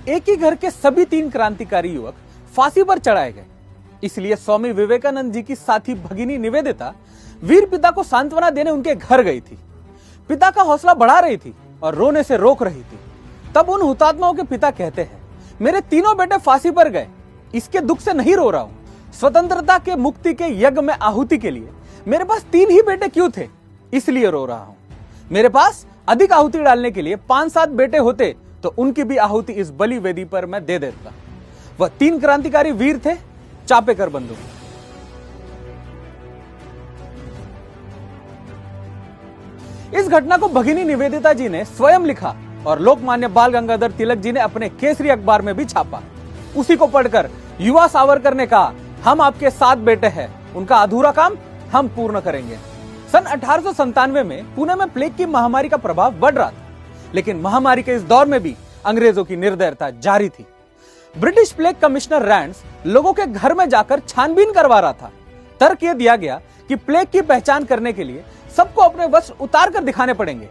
एक ही घर के सभी 3 क्रांतिकारी युवक फांसी पर चढ़ाए गए। इसलिए स्वामी विवेकानंद जी की साथी भगिनी निवेदिता वीर पिता को सांत्वना देने उनके घर गई थी। पिता का हौसला बढ़ा रही थी और रोने से रोक रही थी। तब उन हुतात्माओं के पिता कहते हैं, मेरे तीनों बेटे फांसी पर गए, इसके दुख से नहीं रो रहा हूं। स्वतंत्रता के मुक्ति के यज्ञ में आहुति के लिए मेरे पास 3 ही बेटे क्यों थे, इसलिए रो रहा हूं। मेरे पास अधिक आहुति डालने के लिए 5-7 बेटे होते तो उनकी भी आहुति इस बलि वेदी पर मैं दे देता। वह 3 क्रांतिकारी वीर थे, चापेकर बंधु। इस घटना को भगिनी निवेदिता जी ने स्वयं लिखा और लोकमान्य बाल गंगाधर तिलक जी ने अपने केसरी अखबार में भी छापा। उसी को पढ़कर युवा सावरकर ने कहा, हम आपके 7 बेटे हैं, उनका अधूरा काम हम पूर्ण करेंगे। सन 1897 में पुणे में प्लेग की महामारी का प्रभाव बढ़ रहा था, लेकिन महामारी के इस दौर में भी अंग्रेजों की निर्दयता जारी थी। ब्रिटिश प्लेग कमिश्नर रैंड्स लोगों के घर में जाकर छानबीन करवा रहा था। तर्क यह दिया गया कि प्लेग की पहचान करने के लिए सबको अपने वस्त्र उतार कर दिखाने पड़ेंगे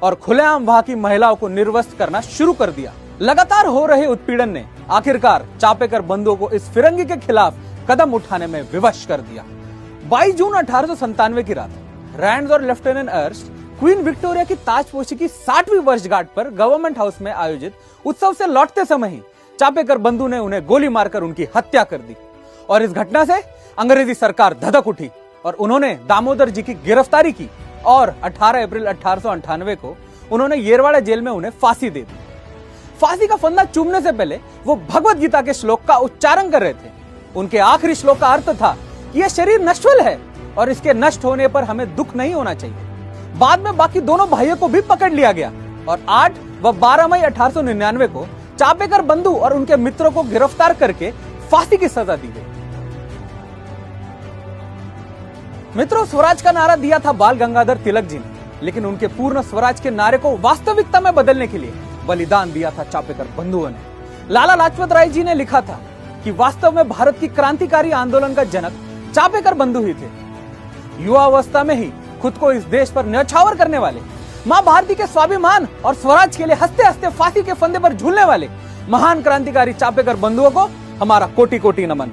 और खुलेआम वहां की महिलाओं को निर्वस्त्र करना शुरू कर दिया। लगातार हो रहे उत्पीड़न ने आखिरकार चापेकर बंधुओं को इस फिरंगी के खिलाफ कदम उठाने में विवश कर दिया। 22 जून 1897 की रात रैंड्स और लेफ्टिनेंट अर्स्ट क्वीन विक्टोरिया की ताजपोशी की 60वीं वर्षगांठ पर गवर्नमेंट हाउस में आयोजित उत्सव से लौटते समय ही चापेकर बंधु ने उन्हें गोली मारकर उनकी हत्या कर दी। और इस घटना से अंग्रेजी सरकार धधक उठी और उन्होंने दामोदर जी की गिरफ्तारी की और 18 अप्रैल 1898 को उन्होंने येरवाड़ा जेल में उन्हें फांसी दे दी। फांसी का फंदा चूमने से पहले वो भगवत गीता के श्लोक का उच्चारण कर रहे थे। उनके आखिरी श्लोक का अर्थ था कि यह शरीर नश्वल है और इसके नष्ट होने पर हमें दुख नहीं होना चाहिए। बाद में बाकी दोनों भाइयों को भी पकड़ लिया गया और 8 व 12 मई 1899 को चापेकर बंधु और उनके मित्रों को गिरफ्तार करके फांसी की सजा दी गई। मित्रों, स्वराज का नारा दिया था बाल गंगाधर तिलक जी ने, लेकिन उनके पूर्ण स्वराज के नारे को वास्तविकता में बदलने के लिए बलिदान दिया था चापेकर बंधुओं ने। लाला लाजपत राय जी ने लिखा था कि वास्तव में भारत की क्रांतिकारी आंदोलन का जनक चापेकर बंधु ही थे। युवा अवस्था में ही खुद को इस देश पर न्यौछावर करने वाले, मां भारती के स्वाभिमान और स्वराज के लिए हंसते हंसते फांसी के फंदे पर झूलने वाले महान क्रांतिकारी चापेकर बंधुओं को हमारा कोटि कोटि नमन।